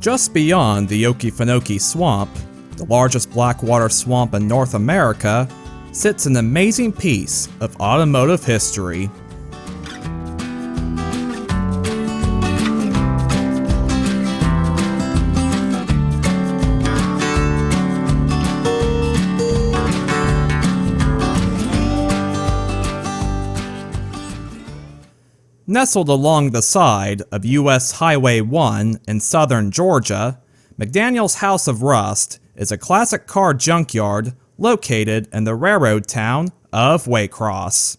Just beyond the Okefenokee Swamp, the largest blackwater swamp in North America, sits an amazing piece of automotive history. Nestled along the side of US Highway 1 in southern Georgia, McDaniel's House of Rust is a classic car junkyard located in the railroad town of Waycross.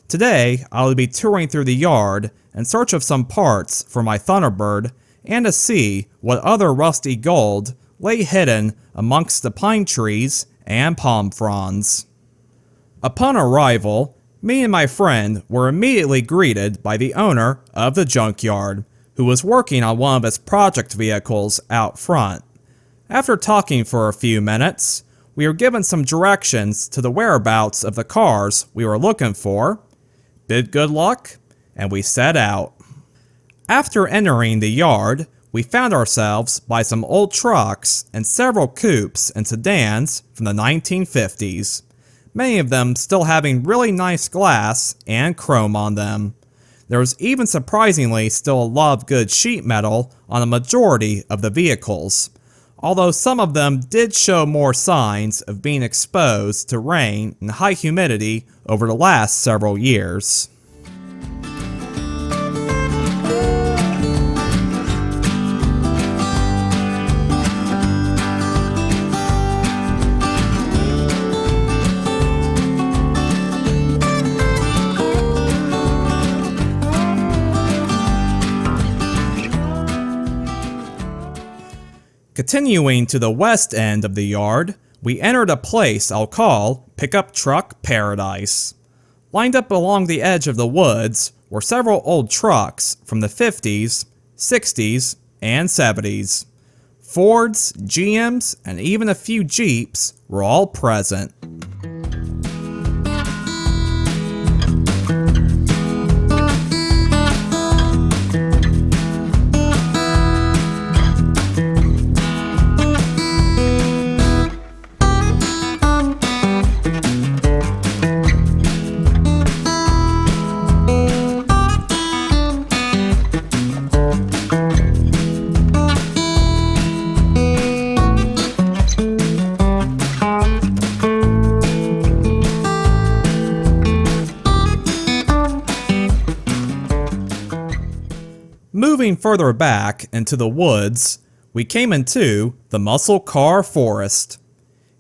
Today, I will be touring through the yard in search of some parts for my Thunderbird and to see what other rusty gold lay hidden amongst the pine trees and palm fronds. Upon arrival, me and my friend were immediately greeted by the owner of the junkyard, who was working on one of his project vehicles out front. After talking for a few minutes, we were given some directions to the whereabouts of the cars we were looking for, bid good luck, and we set out. After entering the yard, we found ourselves by some old trucks and several coupes and sedans from the 1950s. Many of them still having really nice glass and chrome on them. There was even surprisingly still a lot of good sheet metal on a majority of the vehicles, although some of them did show more signs of being exposed to rain and high humidity over the last several years. Continuing to the west end of the yard, we entered a place I'll call Pickup Truck Paradise. Lined up along the edge of the woods were several old trucks from the 50s, 60s, and 70s. Fords, GMs, and even a few Jeeps were all present. Moving further back into the woods, we came into the muscle car forest.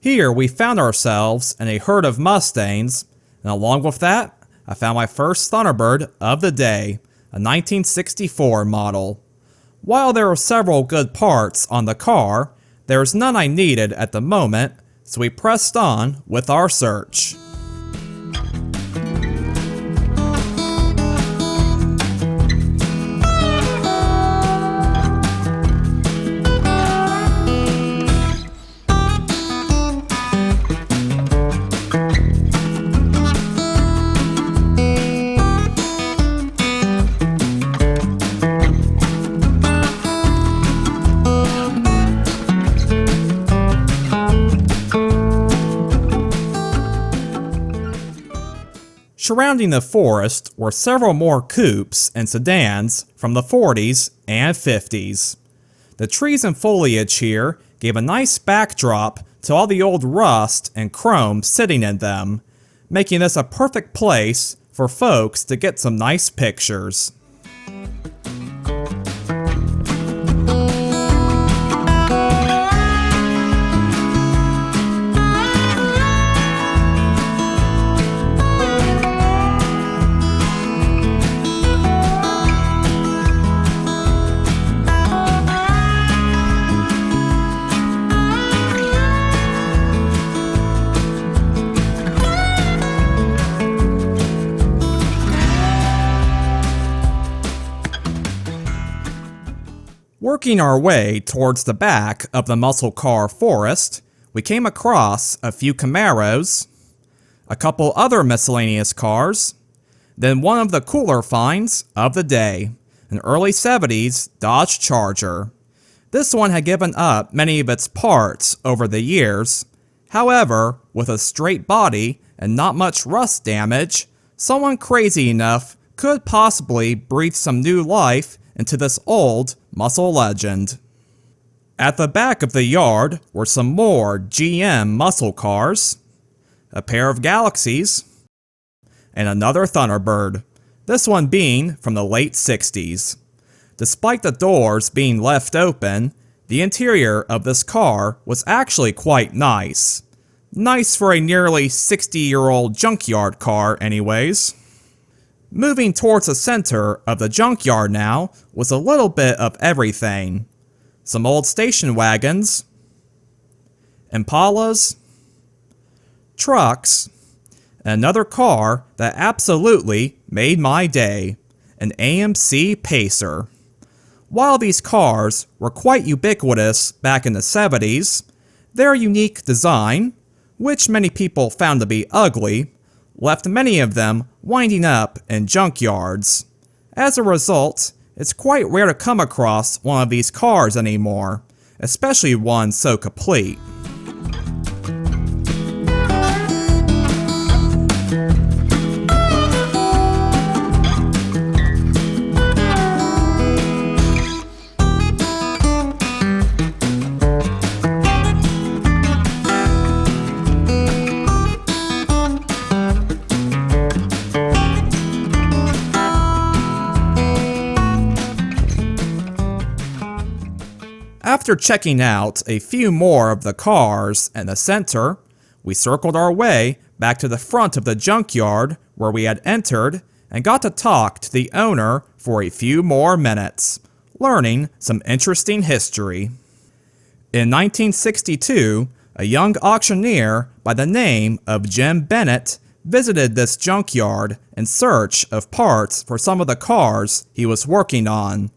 Here we found ourselves in a herd of Mustangs, and along with that, I found my first Thunderbird of the day, a 1964 model. While there were several good parts on the car, there was none I needed at the moment, so we pressed on with our search. Surrounding the forest were several more coupes and sedans from the 40s and 50s. The trees and foliage here gave a nice backdrop to all the old rust and chrome sitting in them, making this a perfect place for folks to get some nice pictures. Working our way towards the back of the muscle car forest, we came across a few Camaros, a couple other miscellaneous cars, then one of the cooler finds of the day, an early 70s Dodge Charger. This one had given up many of its parts over the years. However, with a straight body and not much rust damage, someone crazy enough could possibly breathe some new life into this old muscle legend. At the back of the yard were some more GM muscle cars, a pair of Galaxies, and another Thunderbird, this one being from the late 60s. Despite the doors being left open, the interior of this car was actually quite nice. Nice for a nearly 60-year-old junkyard car anyways. Moving towards the center of the junkyard now was a little bit of everything. Some old station wagons, Impalas, trucks, and another car that absolutely made my day, an AMC Pacer. While these cars were quite ubiquitous back in the 70s, their unique design, which many people found to be ugly, left many of them winding up in junkyards. As a result, it's quite rare to come across one of these cars anymore, especially one so complete. After checking out a few more of the cars in the center, we circled our way back to the front of the junkyard where we had entered and got to talk to the owner for a few more minutes, learning some interesting history. In 1962, a young auctioneer by the name of Jim Bennett visited this junkyard in search of parts for some of the cars he was working on.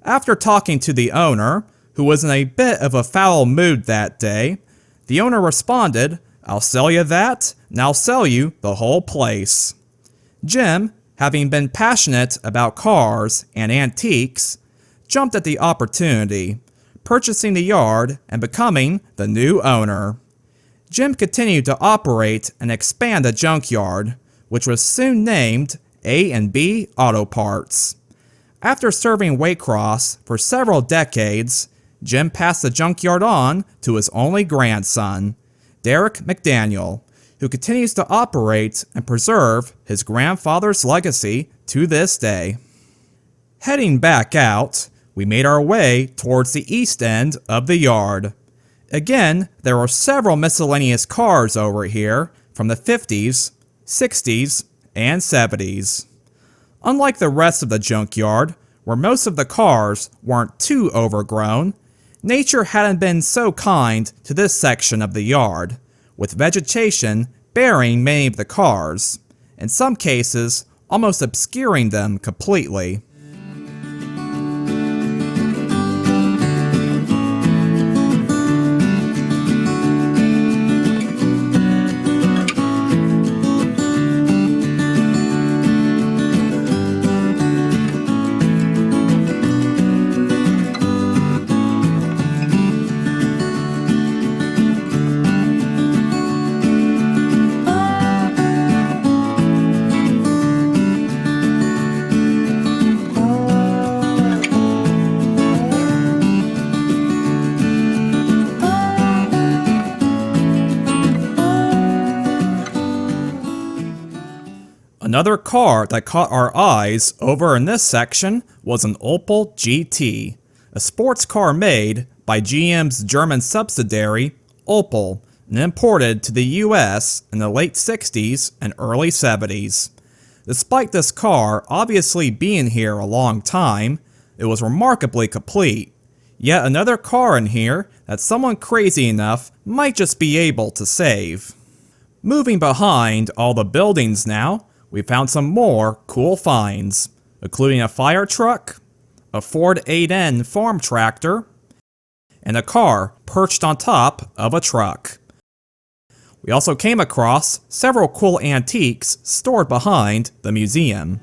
After talking to the owner, who was in a bit of a foul mood that day, the owner responded, "I'll sell you that, and I'll sell you the whole place." Jim, having been passionate about cars and antiques, jumped at the opportunity, purchasing the yard and becoming the new owner. Jim continued to operate and expand the junkyard, which was soon named A&B Auto Parts. After serving Waycross for several decades, Jim passed the junkyard on to his only grandson, Derek McDaniel, who continues to operate and preserve his grandfather's legacy to this day. Heading back out, we made our way towards the east end of the yard. Again, there are several miscellaneous cars over here from the 50s, 60s, and 70s. Unlike the rest of the junkyard, where most of the cars weren't too overgrown, nature hadn't been so kind to this section of the yard, with vegetation burying many of the cars, in some cases almost obscuring them completely. Another car that caught our eyes over in this section was an Opel GT, a sports car made by GM's German subsidiary, Opel, and imported to the US in the late 60s and early 70s. Despite this car obviously being here a long time, it was remarkably complete. Yet another car in here that someone crazy enough might just be able to save. Moving behind all the buildings now, we found some more cool finds, including a fire truck, a Ford 8N farm tractor, and a car perched on top of a truck. We also came across several cool antiques stored behind the museum.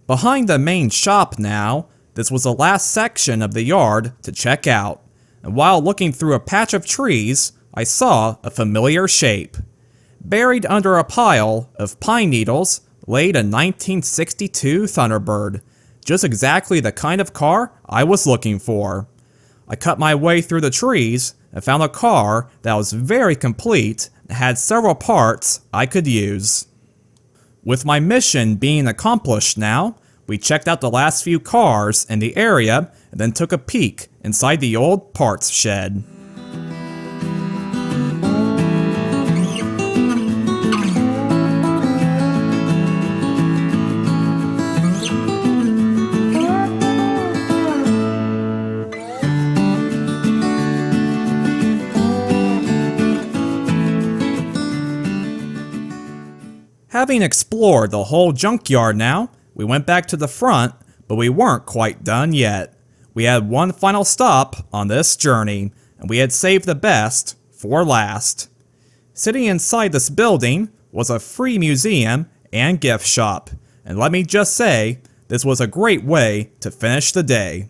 Behind the main shop now, this was the last section of the yard to check out, and while looking through a patch of trees, I saw a familiar shape. Buried under a pile of pine needles laid a 1962 Thunderbird, just exactly the kind of car I was looking for. I cut my way through the trees and found a car that was very complete and had several parts I could use. With my mission being accomplished now, we checked out the last few cars in the area and then took a peek inside the old parts shed. Having explored the whole junkyard now, we went back to the front, but we weren't quite done yet. We had one final stop on this journey, and we had saved the best for last. Sitting inside this building was a free museum and gift shop, and let me just say, this was a great way to finish the day.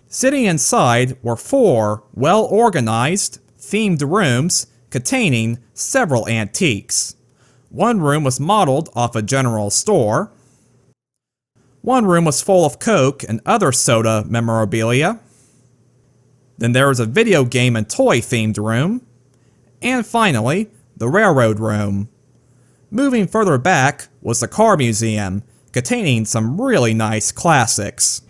Sitting inside were 4 well-organized, themed rooms containing several antiques. One room was modeled off a general store. One room was full of Coke and other soda memorabilia. Then there was a video game and toy themed room. And finally, the railroad room. Moving further back was the car museum, containing some really nice classics.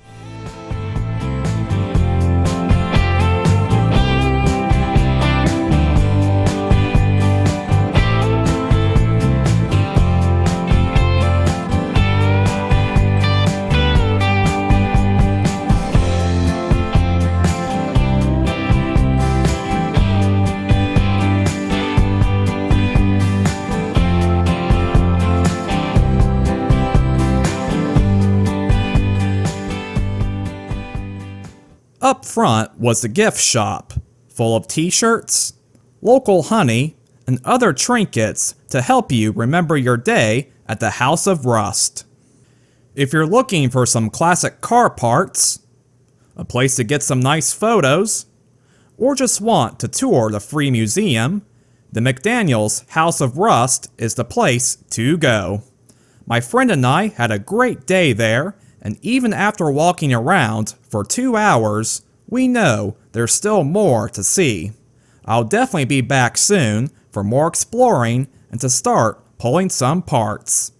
Up front was the gift shop, full of t-shirts, local honey, and other trinkets to help you remember your day at the House of Rust. If you're looking for some classic car parts, a place to get some nice photos, or just want to tour the free museum, the McDaniel's House of Rust is the place to go. My friend and I had a great day there, and even after walking around for 2 hours, we know there's still more to see. I'll definitely be back soon for more exploring and to start pulling some parts.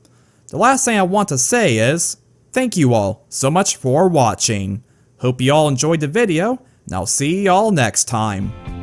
The last thing I want to say is, thank you all so much for watching. Hope you all enjoyed the video, and I'll see y'all next time.